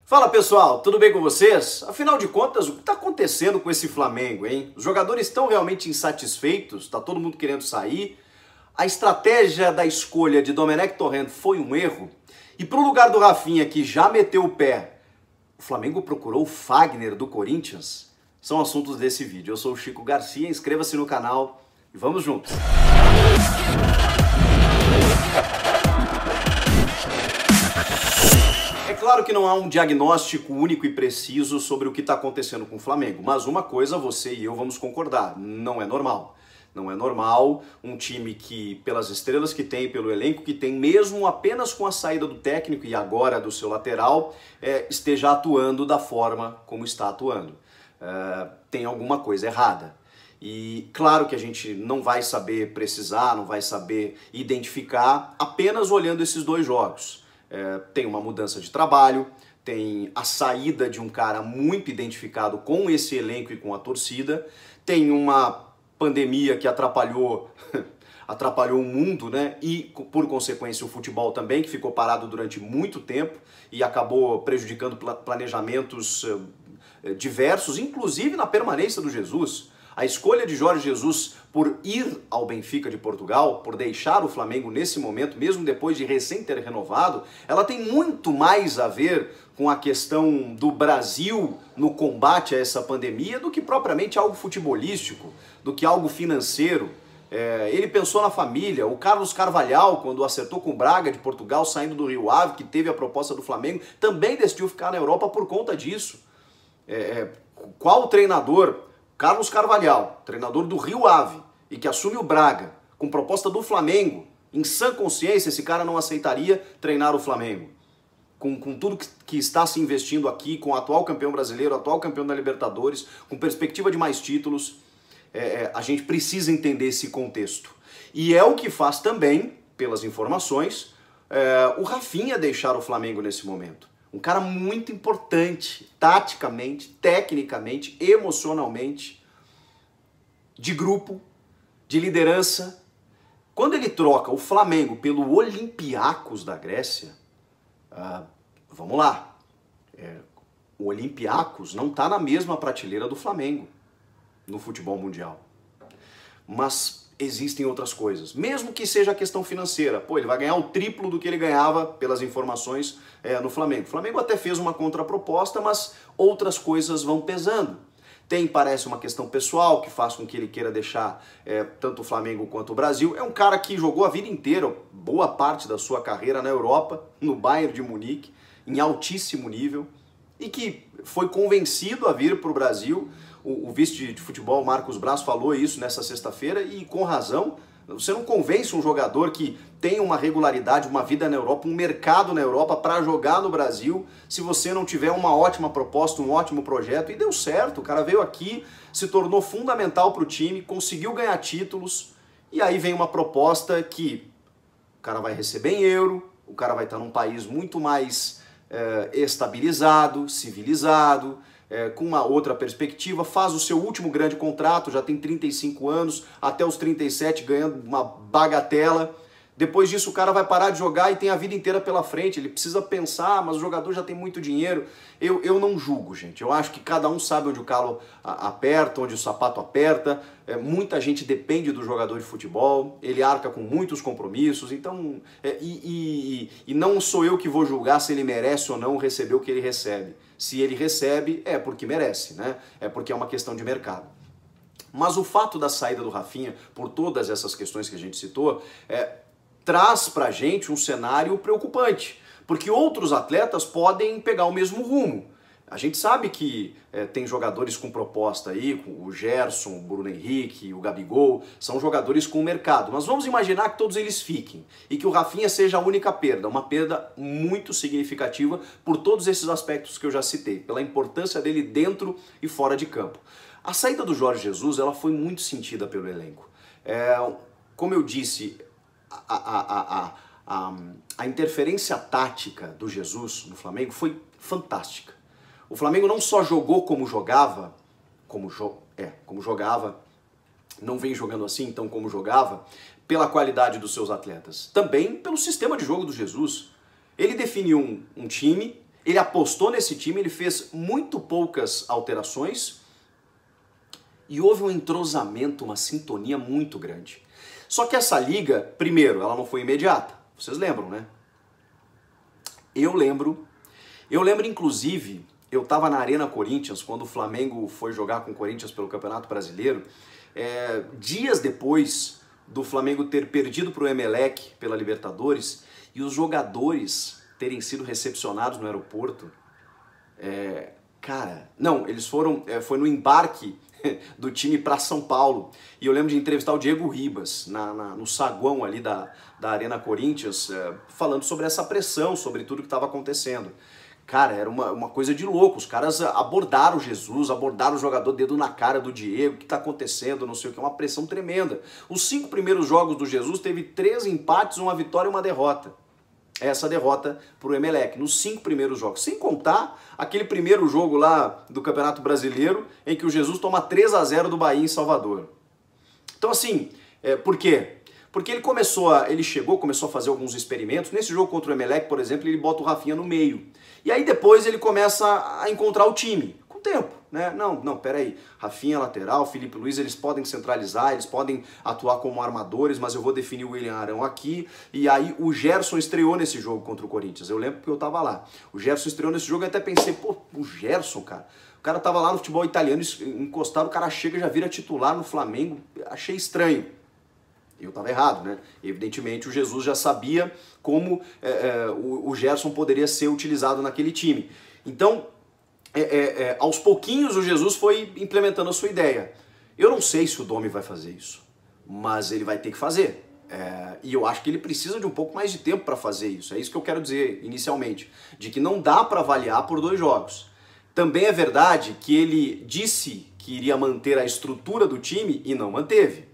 Fala pessoal, tudo bem com vocês? Afinal de contas, o que está acontecendo com esse Flamengo, hein? Os jogadores estão realmente insatisfeitos? Está todo mundo querendo sair? A estratégia da escolha de Domenech Torrent foi um erro? E para o lugar do Rafinha, que já meteu o pé, o Flamengo procurou o Fagner do Corinthians? São assuntos desse vídeo. Eu sou o Chico Garcia, inscreva-se no canal e vamos juntos! É claro que não há um diagnóstico único e preciso sobre o que está acontecendo com o Flamengo, mas uma coisa você e eu vamos concordar, não é normal. Não é normal um time que, pelas estrelas que tem, pelo elenco que tem, mesmo apenas com a saída do técnico e agora do seu lateral, esteja atuando da forma como está atuando. Tem alguma coisa errada. E claro que a gente não vai saber precisar, não vai saber identificar apenas olhando esses dois jogos. Tem uma mudança de trabalho, tem a saída de um cara muito identificado com esse elenco e com a torcida, tem uma pandemia que atrapalhou o mundo, né? E por consequência o futebol também, que ficou parado durante muito tempo e acabou prejudicando planejamentos diversos, inclusive na permanência do Jesus. A escolha de Jorge Jesus por ir ao Benfica de Portugal, por deixar o Flamengo nesse momento, mesmo depois de recém ter renovado, ela tem muito mais a ver com a questão do Brasil no combate a essa pandemia do que propriamente algo futebolístico, do que algo financeiro. Ele pensou na família. O Carlos Carvalhal, quando acertou com o Braga de Portugal, saindo do Rio Ave, que teve a proposta do Flamengo, também decidiu ficar na Europa por conta disso. Qual treinador? Carlos Carvalhal, treinador do Rio Ave, e que assume o Braga, com proposta do Flamengo, em sã consciência, esse cara não aceitaria treinar o Flamengo. Com tudo que está se investindo aqui, com o atual campeão brasileiro, atual campeão da Libertadores, com perspectiva de mais títulos, a gente precisa entender esse contexto. E é o que faz também, pelas informações, o Rafinha deixar o Flamengo nesse momento. Um cara muito importante, taticamente, tecnicamente, emocionalmente, de grupo, de liderança. Quando ele troca o Flamengo pelo Olympiacos da Grécia, vamos lá, o Olympiacos não está na mesma prateleira do Flamengo no futebol mundial. Mas existem outras coisas, mesmo que seja a questão financeira. Pô, ele vai ganhar o triplo do que ele ganhava, pelas informações, no Flamengo. O Flamengo até fez uma contraproposta, mas outras coisas vão pesando. Parece uma questão pessoal que faz com que ele queira deixar tanto o Flamengo quanto o Brasil. É um cara que jogou a vida inteira, boa parte da sua carreira na Europa, no Bayern de Munique, em altíssimo nível, e que foi convencido a vir para o Brasil. O vice de futebol, Marcos Braz, falou isso nessa sexta-feira e com razão. Você não convence um jogador que tem uma regularidade, uma vida na Europa, um mercado na Europa para jogar no Brasil, se você não tiver uma ótima proposta, um ótimo projeto. E deu certo, o cara veio aqui, se tornou fundamental para o time, conseguiu ganhar títulos, e aí vem uma proposta que o cara vai receber em euro, o cara vai estar num país muito mais estabilizado, civilizado, com uma outra perspectiva, faz o seu último grande contrato, já tem 35 anos, até os 37 ganhando uma bagatela. Depois disso o cara vai parar de jogar e tem a vida inteira pela frente. Ele precisa pensar, mas o jogador já tem muito dinheiro. Eu não julgo, gente. Eu acho que cada um sabe onde o calo aperta, onde o sapato aperta. Muita gente depende do jogador de futebol. Ele arca com muitos compromissos. Então, e não sou eu que vou julgar se ele merece ou não receber o que ele recebe. Se ele recebe, é porque merece, né? É porque é uma questão de mercado. Mas o fato da saída do Rafinha, por todas essas questões que a gente citou, traz pra gente um cenário preocupante, porque outros atletas podem pegar o mesmo rumo. A gente sabe que tem jogadores com proposta aí, o Gerson, o Bruno Henrique, o Gabigol, são jogadores com mercado. Mas vamos imaginar que todos eles fiquem e que o Rafinha seja a única perda, uma perda muito significativa por todos esses aspectos que eu já citei, pela importância dele dentro e fora de campo. A saída do Jorge Jesus, ela foi muito sentida pelo elenco. Como eu disse, a interferência tática do Jesus no Flamengo foi fantástica. O Flamengo não só jogou como jogava, não vem jogando assim, então como jogava, pela qualidade dos seus atletas, também pelo sistema de jogo do Jesus. Ele definiu um time Ele apostou nesse time, ele fez muito poucas alterações e houve um entrosamento, uma sintonia muito grande. Só que essa liga, primeiro, ela não foi imediata. Vocês lembram, né? Eu lembro inclusive, eu estava na Arena Corinthians, quando o Flamengo foi jogar com o Corinthians pelo Campeonato Brasileiro, dias depois do Flamengo ter perdido para o Emelec pela Libertadores e os jogadores terem sido recepcionados no aeroporto. Cara, não, eles foram, foi no embarque do time para São Paulo. E eu lembro de entrevistar o Diego Ribas no saguão ali da Arena Corinthians, falando sobre essa pressão, sobre tudo que estava acontecendo. Cara, era uma coisa de louco. Os caras abordaram Jesus, abordaram o jogador, dedo na cara do Diego, o que está acontecendo, não sei o que, uma pressão tremenda. Os 5 primeiros jogos do Jesus teve 3 empates, uma vitória e uma derrota. Essa derrota para o Emelec, nos 5 primeiros jogos. Sem contar aquele primeiro jogo lá do Campeonato Brasileiro, em que o Jesus toma 3-0 do Bahia em Salvador. Então assim, por quê? Porque ele chegou, começou a fazer alguns experimentos. Nesse jogo contra o Emelec, por exemplo, ele bota o Rafinha no meio. E aí depois ele começa a encontrar o time, com o tempo, né? Não, peraí, Rafinha lateral, Felipe Luiz, eles podem centralizar, eles podem atuar como armadores, mas eu vou definir o William Arão aqui. E aí o Gerson estreou nesse jogo contra o Corinthians, eu lembro porque eu tava lá. O Gerson estreou nesse jogo e até pensei, pô, o Gerson, cara, o cara tava lá no futebol italiano encostado, o cara chega e já vira titular no Flamengo, achei estranho. Eu estava errado, né? Evidentemente o Jesus já sabia como o Gerson poderia ser utilizado naquele time. Então, aos pouquinhos o Jesus foi implementando a sua ideia. Eu não sei se o Domi vai fazer isso, mas ele vai ter que fazer. E eu acho que ele precisa de um pouco mais de tempo para fazer isso. É isso que eu quero dizer inicialmente, de que não dá para avaliar por 2 jogos. Também é verdade que ele disse que iria manter a estrutura do time e não manteve.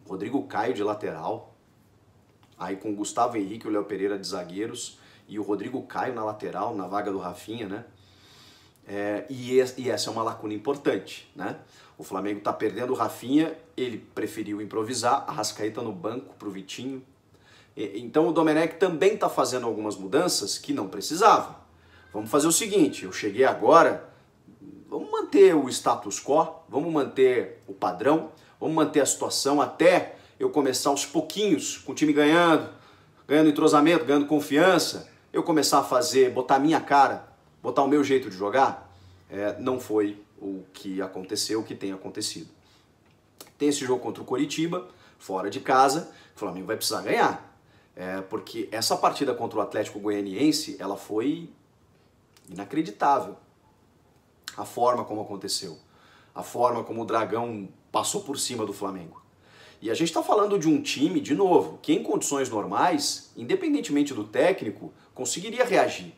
Rodrigo Caio de lateral, aí com o Gustavo Henrique e o Léo Pereira de zagueiros, e o Rodrigo Caio na lateral, na vaga do Rafinha, né? E essa é uma lacuna importante, né? O Flamengo tá perdendo o Rafinha, ele preferiu improvisar, a Arrascaeta no banco pro Vitinho. Então o Domenech também tá fazendo algumas mudanças que não precisava. Vamos fazer o seguinte, eu cheguei agora, vamos manter o status quo, vamos manter o padrão, vamos manter a situação até eu começar aos pouquinhos, com o time ganhando entrosamento, ganhando confiança, eu começar a botar a minha cara, botar o meu jeito de jogar. Não foi o que aconteceu, o que tem acontecido. Tem esse jogo contra o Coritiba, fora de casa, o Flamengo vai precisar ganhar. Porque essa partida contra o Atlético Goianiense, ela foi inacreditável. A forma como aconteceu, a forma como o Dragão passou por cima do Flamengo. E a gente está falando de um time, de novo, que em condições normais, independentemente do técnico, conseguiria reagir.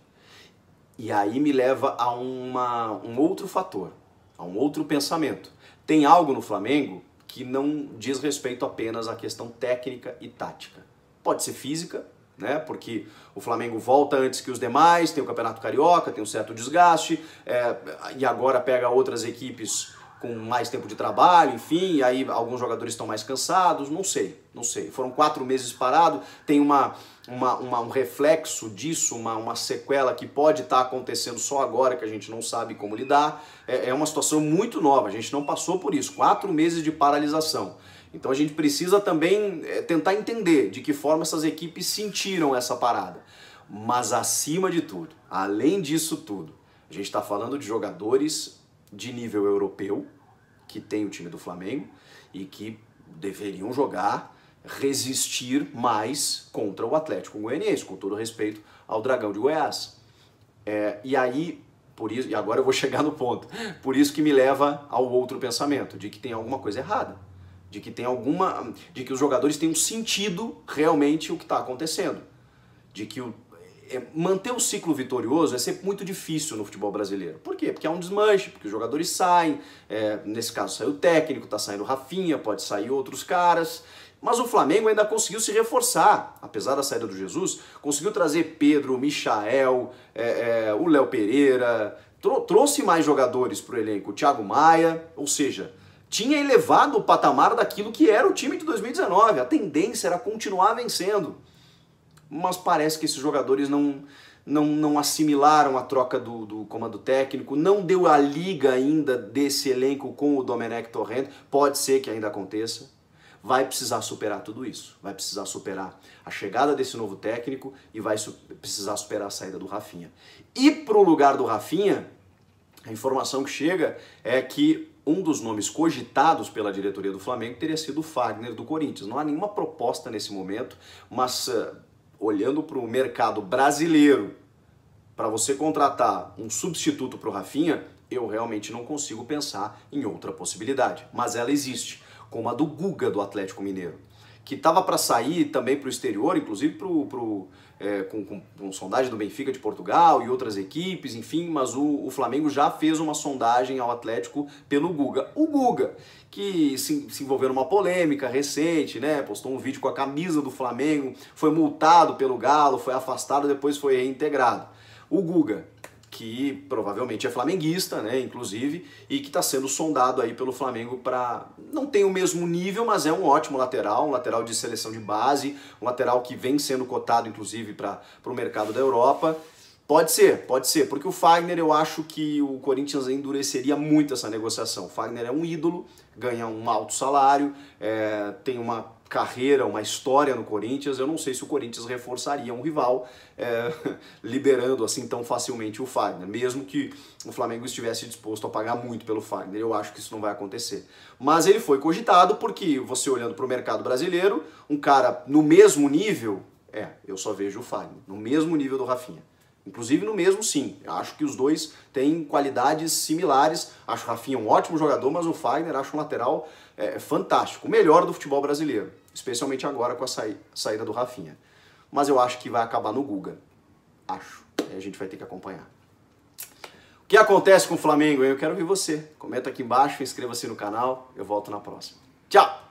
E aí me leva a um outro fator, a um outro pensamento. Tem algo no Flamengo que não diz respeito apenas à questão técnica e tática. Pode ser física, né? Porque o Flamengo volta antes que os demais, tem o Campeonato Carioca, tem um certo desgaste, e agora pega outras equipes com mais tempo de trabalho, enfim, e aí alguns jogadores estão mais cansados, não sei. Foram 4 meses parados, tem um reflexo disso, uma sequela que pode estar acontecendo só agora, que a gente não sabe como lidar. É uma situação muito nova, a gente não passou por isso, 4 meses de paralisação. Então a gente precisa também tentar entender de que forma essas equipes sentiram essa parada. Mas acima de tudo, além disso tudo, a gente está falando de jogadores de nível europeu, que tem o time do Flamengo, e que deveriam jogar, resistir mais contra o Atlético Goianiense, com todo respeito ao Dragão de Goiás. E aí, por isso, e agora eu vou chegar no ponto, por isso que me leva ao outro pensamento, de que tem alguma coisa errada, de que os jogadores tenham sentido realmente o que está acontecendo, de que manter o ciclo vitorioso é sempre muito difícil no futebol brasileiro. Por quê? Porque há um desmanche, porque os jogadores saem, nesse caso saiu o técnico, tá saindo o Rafinha, pode sair outros caras, mas o Flamengo ainda conseguiu se reforçar, apesar da saída do Jesus, conseguiu trazer Pedro, Michael, o Léo Pereira, trouxe mais jogadores para o elenco, o Thiago Maia, ou seja, tinha elevado o patamar daquilo que era o time de 2019, a tendência era continuar vencendo. Mas parece que esses jogadores não assimilaram a troca do comando técnico, não deu a liga ainda desse elenco com o Domenech Torrent, pode ser que ainda aconteça. Vai precisar superar tudo isso, vai precisar superar a chegada desse novo técnico e vai precisar superar a saída do Rafinha. E pro lugar do Rafinha, a informação que chega é que um dos nomes cogitados pela diretoria do Flamengo teria sido o Fagner do Corinthians. Não há nenhuma proposta nesse momento, mas olhando para o mercado brasileiro, para você contratar um substituto para o Rafinha, eu realmente não consigo pensar em outra possibilidade. Mas ela existe, como a do Guga do Atlético Mineiro, que estava para sair também para o exterior, inclusive com sondagem do Benfica de Portugal e outras equipes, enfim, mas o Flamengo já fez uma sondagem ao Atlético pelo Guga. O Guga, que se envolveu numa polêmica recente, né? Postou um vídeo com a camisa do Flamengo, foi multado pelo Galo, foi afastado, depois foi reintegrado. O Guga, que provavelmente é flamenguista, né, inclusive, e que está sendo sondado aí pelo Flamengo para... Não tem o mesmo nível, mas é um ótimo lateral, um lateral de seleção de base, um lateral que vem sendo cotado, inclusive, para o mercado da Europa. Pode ser, porque o Fagner, eu acho que o Corinthians endureceria muito essa negociação. O Fagner é um ídolo, ganha um alto salário, tem uma carreira, uma história no Corinthians. Eu não sei se o Corinthians reforçaria um rival liberando assim tão facilmente o Fagner, mesmo que o Flamengo estivesse disposto a pagar muito pelo Fagner. Eu acho que isso não vai acontecer. Mas ele foi cogitado porque, você olhando para o mercado brasileiro, um cara no mesmo nível, eu só vejo o Fagner, no mesmo nível do Rafinha. Inclusive no mesmo, sim. Eu acho que os dois têm qualidades similares. Acho o Rafinha um ótimo jogador, mas o Fagner acho um lateral fantástico. O melhor do futebol brasileiro. Especialmente agora com a saída do Rafinha. Mas eu acho que vai acabar no Guga. Acho. Aí a gente vai ter que acompanhar. O que acontece com o Flamengo? Eu quero ver você. Comenta aqui embaixo, inscreva-se no canal. Eu volto na próxima. Tchau!